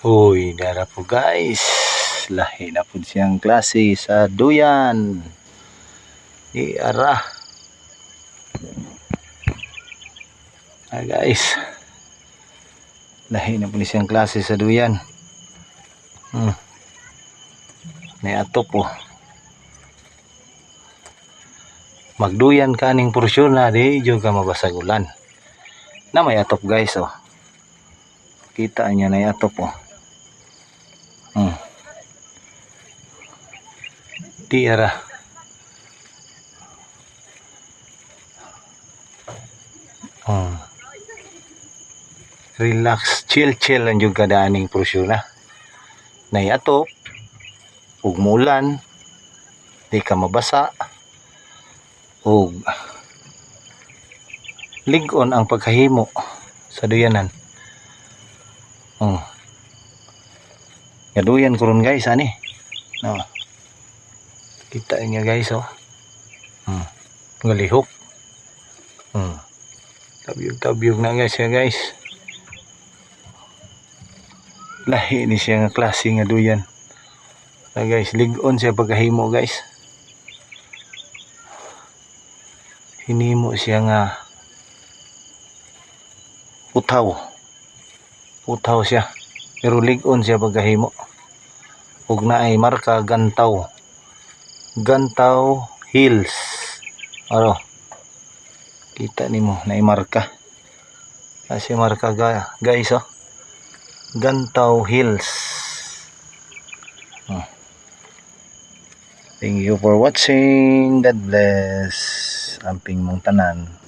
Uy, dara po guys. Lahi na po siyang klase sa duyan. Di ara. Guys. Lahi na po siyang klase sa duyan. May ato po. Magduyan kaning porsyon na di juga mabasagulan. Na may atop guys oh. Kita niya na atop oh. Tiara. Relax, chill lang juga daaning porsyon na. Na atop ug mulan di ka mabasa ug lig-on ang pagkahimo sa duyanan. Gaduyan ko ron guys ani. No. Kita niya guys oh. Ngalihok. Tabyog na guys ya guys. Lahi ni siya nga klase nga duyan. Guys, lig-on siya pagkahimo guys. Hinimo siya nga utaw siya, pero lig-on siya pagkahimo. Ug naay marka Gantaw Hills. Aro, kita nimo naay marka kasi marka guys oh. Gantaw Hills. Thank you for watching. God bless. Amping mong tanan.